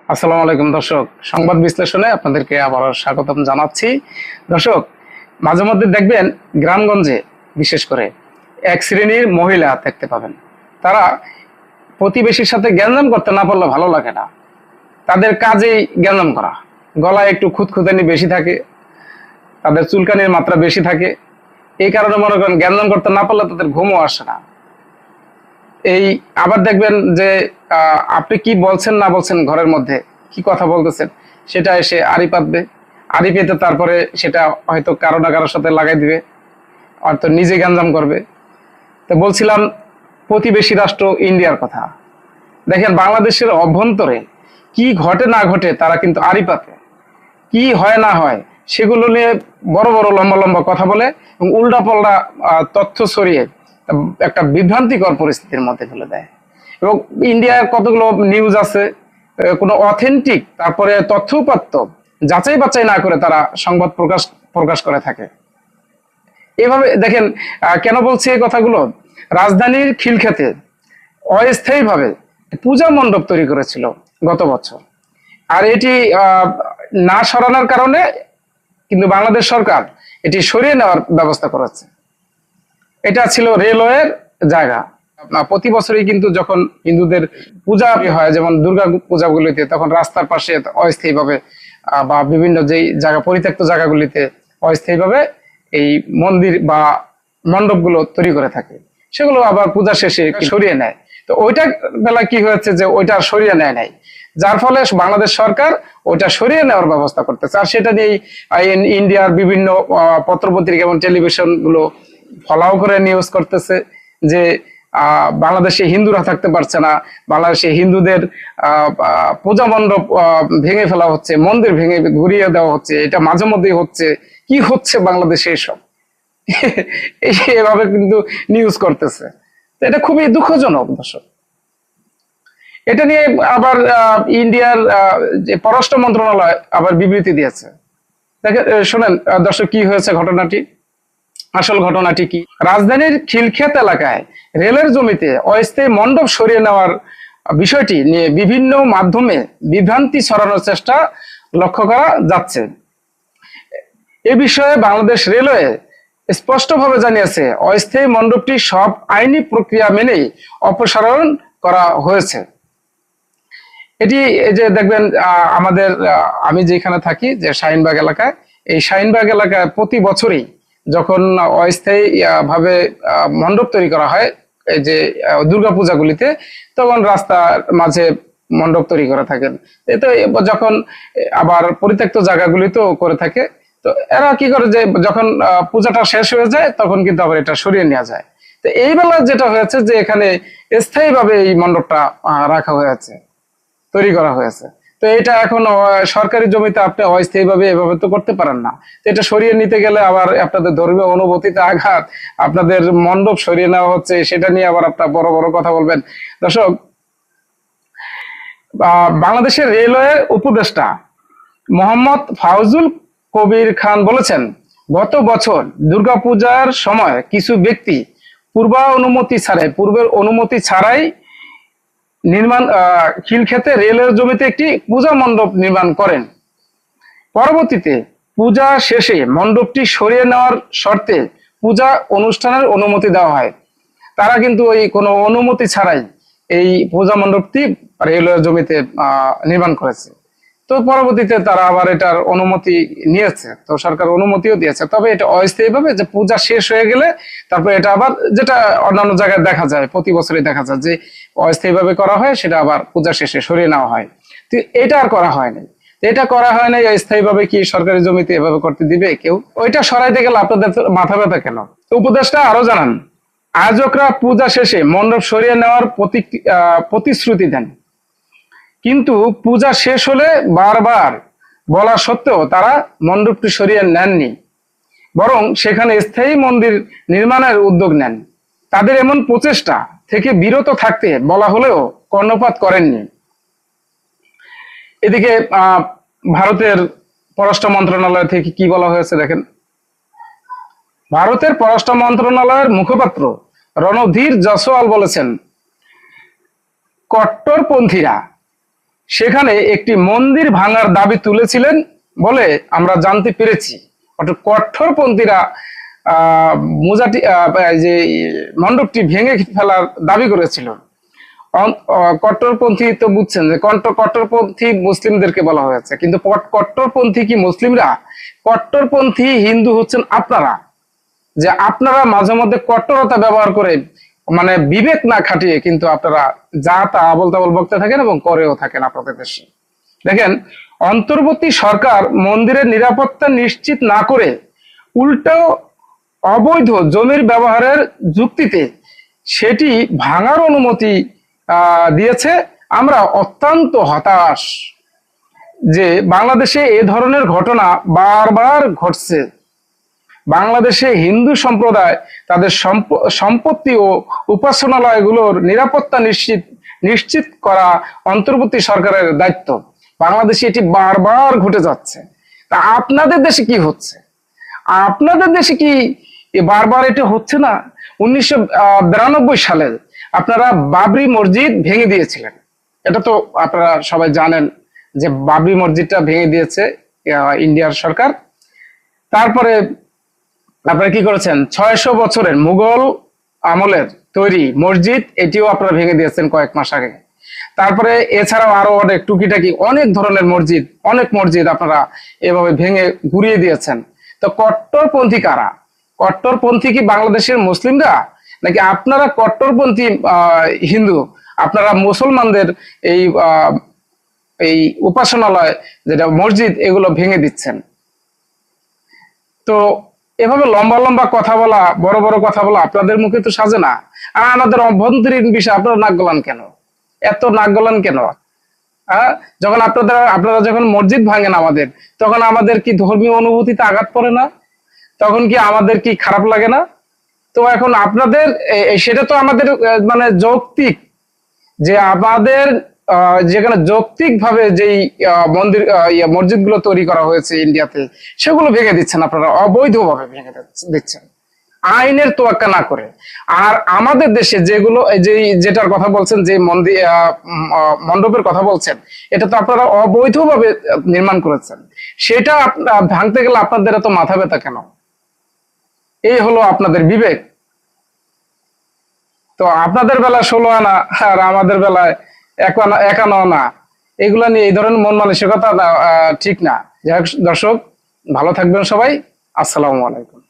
আসসালামু আলাইকুম দর্শক, সংবাদ বিশ্লেষণে আপনাদেরকে আবার স্বাগতম জানাচ্ছি। দর্শক, মাঝে মধ্যে দেখবেন গ্রামগঞ্জে বিশেষ করে এক শ্রেণীর মহিলা দেখতে পাবেন, তারা প্রতিবেশীর সাথে গ্যাঞ্জাম করতে না পারলে ভালো লাগে না, তাদের কাজেই গ্যাঞ্জাম করা। গলায় একটু খুঁতখুঁতানি বেশি থাকে, তাদের চুলকানির মাত্রা বেশি থাকে। এই কারণে মনে করেন গ্যাঞ্জাম করতে না পারলে তাদের ঘুমও আসে না। এই আবার দেখবেন যে আপনি কি বলছেন না বলছেন, ঘরের মধ্যে কি কথা বলতেছেন সেটা এসে আড়ি পাতবে। আড়ি পেতে তারপরে সেটা হয়তো কারো না কারোর সাথে লাগাই দিবে, হয়তো নিজে গ্যাঞ্জাম করবে। তো বলছিলাম প্রতিবেশী রাষ্ট্র ইন্ডিয়ার কথা। দেখেন বাংলাদেশের অভ্যন্তরে কি ঘটে না ঘটে তারা কিন্তু আড়ি পাতে, কি হয় না হয় সেগুলো নিয়ে বড় বড় লম্বা লম্বা কথা বলে এবং উল্টা পাল্টা তথ্য ছড়িয়ে একটা বিভ্রান্তিকর পরিস্থিতির মধ্যে ফেলে দেয়। এবং ইন্ডিয়ার কতগুলো নিউজ আছে, কোনো অথেন্টিক তারপরে তথ্য উপাত্ত যাচাই বাছাই না করে তারা সংবাদ প্রকাশ প্রকাশ করে থাকে। এভাবে দেখেন, কেন বলছি এই কথাগুলো, রাজধানীর খিলক্ষেতে অস্থায়ীভাবে পূজা মণ্ডপ তৈরি করেছিল গত বছর। আর এটি না সরানোর কারণে কিন্তু বাংলাদেশ সরকার এটি সরিয়ে নেওয়ার ব্যবস্থা করেছে। এটা ছিল রেলওয়ের জায়গা। প্রতি বছরই কিন্তু যখন হিন্দুদের পূজা হয়, যেমন দুর্গা পূজাগুলিতে, তখন রাস্তার পাশে অস্থায়ীভাবে বা বিভিন্ন যেই জায়গা পরিত্যক্ত জায়গাগুলিতে অস্থায়ীভাবে এই মন্দির বা মণ্ডপগুলো তৈরি করে থাকে, সেগুলো আবার পূজা শেষে সরিয়ে নেয়। তো ওইটা বেলা কি হয়েছে যে ওইটা সরিয়ে নেয় নাই, যার ফলে বাংলাদেশ সরকার ওইটা সরিয়ে নেওয়ার ব্যবস্থা করতেছে। আর সেটা নিয়েই ইন্ডিয়ার বিভিন্ন পত্রপত্রিকা এবং টেলিভিশন গুলো ফলাও করে নিউজ করতেছে যে বাংলাদেশে হিন্দুরা থাকতে পারছে না, বাংলাদেশে হিন্দুদের পূজা মণ্ডপ ভেঙে ফেলা হচ্ছে, মন্দির ভেঙে ঘুরিয়ে দেওয়া হচ্ছে, এটা মাঝে মধ্যেই হচ্ছে। কি হচ্ছে বাংলাদেশে এসব এভাবে কিন্তু নিউজ করতেছে। এটা খুবই দুঃখজনক দর্শক। এটা নিয়ে আবার ইন্ডিয়ার যে পররাষ্ট্র মন্ত্রণালয় আবার বিবৃতি দিয়েছে। দেখেন, শোনেন দর্শক, কি হয়েছে ঘটনাটি। আসল ঘটনাটি কি, রাজধানীর খিলক্ষেত এলাকায় রেলের জমিতে অস্থায়ী মণ্ডপ সরিয়ে নেওয়ার বিষয়টি নিয়ে বিভিন্ন মাধ্যমে বিভ্রান্তি ছড়ানোর চেষ্টা লক্ষ্য করা যাচ্ছে। এ বিষয়ে বাংলাদেশ রেলওয়ে স্পষ্টভাবে জানিয়েছে, অস্থায়ী মণ্ডপটি সব আইনি প্রক্রিয়া মেনেই অপসারণ করা হয়েছে। এটি এই যে দেখবেন, আমাদের আমি যেখানে থাকি যে শাহিনবাগ এলাকায়, এই শাহিনবাগ এলাকায় প্রতি বছরই যখন অস্থায়ী ভাবে মণ্ডপ তৈরি করা হয় এই যে দুর্গাপূজাগুলিতে, তখন রাস্তার মাঝে মণ্ডপ তৈরি করে থাকেন। এতে যখন আবার পরিত্যক্ত জায়গাগুলিতেও করে থাকে, তো এরা কি করে যে যখন পূজাটা শেষ হয়ে যায় তখন কিন্তু আবার এটা সরিয়ে নেওয়া যায়। তো এই বেলা যেটা হয়েছে যে এখানে স্থায়ীভাবে এই মণ্ডপটা রাখা হয়েছে, তৈরি করা হয়েছে। তো এটা এখন সরকারি জমিতে আপনি অস্থায়ীভাবে এভাবে তো করতে পারেন না। তো এটা সরিয়ে নিতে গেলে আবার আপনাদের ধর্মীয় অনুভূতিতে আঘাত, আপনাদের মণ্ডপ সরিয়ে নেওয়া হচ্ছে, সেটা নিয়ে আবার আপনার বড় বড় কথা বলবেন। দর্শক, বাংলাদেশের রেলওয়ে উপদেষ্টা মোহাম্মদ ফাউজুল কবির খান বলেছেন, গত বছর দুর্গাপূজার সময় কিছু ব্যক্তি পূর্বের অনুমতি ছাড়াই খিলক্ষেতে রেলের জমিতে একটি পূজা মণ্ডপ নির্মাণ করেন। পরবর্তীতে পূজা শেষে মণ্ডপটি সরিয়ে নেওয়ার শর্তে পূজা অনুষ্ঠানের অনুমতি দেওয়া হয়। তারা কিন্তু ওই কোনো অনুমতি ছাড়াই এই পূজা মণ্ডপটি রেলের জমিতে নির্মাণ করেছে। তো পরবর্তীতে তারা আবার এটার অনুমতি নিয়েছে, তো সরকার অনুমতিও দিয়েছে। তবে এটা অস্থায়ীভাবে যে পূজা শেষ হয়ে গেলে তারপরে এটা আবার, যেটা অন্যান্য জায়গায় দেখা যায়, প্রতি বছরই দেখা যায় যে অস্থায়ীভাবে করা হয়, সেটা আবার পূজা শেষে সরিয়ে নেওয়া হয়। তো এটা আর করা হয়নি। এটা করা হয় নাই স্থায়ীভাবে, কি সরকারি জমিতে এভাবে করতে দিবে কেউ? ওইটা সরাইতে গেলে আপনাদের মাথা ব্যথা কেন? উপদেষ্টা আরো জানান, আয়োজকরা পূজা শেষে মণ্ডপ সরিয়ে নেওয়ার প্রতিশ্রুতি দেন, কিন্তু পূজা শেষ হলে বারবার বলা সত্ত্বেও তারা মণ্ডপটি সরিয়ে নেননি, বরং সেখানে স্থায়ী মন্দির নির্মাণের উদ্যোগ নেন। তাদের এমন প্রচেষ্টা থেকে বিরত থাকতে বলা হলেও কর্ণপাত করেননি। এদিকে ভারতের পররাষ্ট্র মন্ত্রণালয় থেকে কি বলা হয়েছে দেখেন। ভারতের পররাষ্ট্র মন্ত্রণালয়ের মুখপাত্র রণধীর জয়সওয়াল বলেছেন, কট্টরপন্থীরা সেখানে একটি মন্দির ভাঙার দাবি তুলেছিলেন বলে আমরা জানতে পেরেছি। অর্থাৎ কট্টরপন্থীরা মোজাটি যে মণ্ডপটি ভেঙে ফেলার দাবি করেছিল। কট্টরপন্থী তো বুঝছেন যে কট্টরপন্থী মুসলিমদেরকে বলা হয়েছে, কিন্তু কট্টরপন্থী কি মুসলিমরা? কট্টরপন্থী হিন্দু হচ্ছেন আপনারা, যে আপনারা মাঝে মধ্যে কট্টরতা ব্যবহার করে মানে বিবেক না খাটিয়ে কিন্তু আপনারা যা তা আবল তাবল বকতে থাকেন এবং করেও থাকেন আপনাদের দেশে। দেখেন, অন্তর্বর্তী সরকার মন্দিরের নিরাপত্তা নিশ্চিত না করে উল্টো অবৈধ জমির ব্যবহারের যুক্তিতে সেটি ভাঙার অনুমতি দিয়েছে। আমরা অত্যন্ত হতাশ যে বাংলাদেশে এ ধরনের ঘটনা বারবার ঘটছে। বাংলাদেশে হিন্দু সম্প্রদায় তাদের সম্পত্তি ও উপাসনালয়গুলোর নিরাপত্তা নিশ্চিত করা অন্তর্বর্তী সরকারের দায়িত্ব। বাংলাদেশে এটি বারবার ঘটে যাচ্ছে। তা আপনাদের দেশে কি হচ্ছে? আপনাদের দেশে কি বারবার এটা হচ্ছে না? 1992 সালে আপনারা বাবরি মসজিদ ভেঙে দিয়েছিলেন, এটা তো আপনারা সবাই জানেন যে বাবরি মসজিদটা ভেঙে দিয়েছে ইন্ডিয়ার সরকার। তারপরে আপনারা কি করেছেন? 600 বছরের মুঘল আমলের তৈরি মসজিদ, এটিও আপনারা ভেঙে দিয়েছেন কয়েক মাস আগে। তারপরে এছাড়াও আরো অনেক টুকিটাকি অনেক ধরনের অনেক মসজিদ আপনারা এভাবে ভেঙে ঘুরিয়ে দিয়েছেন। তো কট্টরপন্থী কারা? কট্টরপন্থী কি বাংলাদেশের মুসলিমরা, নাকি আপনারা কট্টরপন্থী হিন্দু? আপনারা মুসলমানদের এই এই উপাসনালয় যেটা মসজিদ এগুলো ভেঙে দিচ্ছেন। তো এভাবে লম্বা লম্বা কথা বলা, বড় বড় কথা বলা আপনাদের মুখে তো সাজে না। আর আমাদের অভ্যন্তরীণ বিষয় আপনারা নাক গলান কেন? এত নাক গলান কেন? যখন আপনারা যখন মসজিদ ভাঙেন আমাদের, তখন আমাদের কি ধর্মীয় অনুভূতিতে আঘাত পড়ে না? তখন কি আমাদের কি খারাপ লাগে না? তো এখন আপনাদের সেটা তো আমাদের মানে যৌক্তিক, যে আমাদের যেখানে যৌক্তিক ভাবে যেই মসজিদগুলো তৈরি করা হয়েছে ইন্ডিয়াতে, সেগুলো ভেঙে দিচ্ছেন আপনারা, অবৈধভাবে ভেঙে দিচ্ছেন আইনের তোয়াক্কা না করে। আর আমাদের দেশে যেটার কথা বলছেন, যে মণ্ডপের কথা বলছেন, এটা তো আপনারা অবৈধভাবে নির্মাণ করেছেন। সেটা ভাঙতে গেলে আপনাদের এত মাথা ব্যথা কেন? এই হলো আপনাদের বিবেক। তো আপনাদের বেলায় 16 আনা আর আমাদের বেলায় 1 আনা, এগুলা নিয়ে এই ধরনের মন মানসিকতা ঠিক না। যাই হোক দর্শক, ভালো থাকবেন সবাই। আসসালামু আলাইকুম।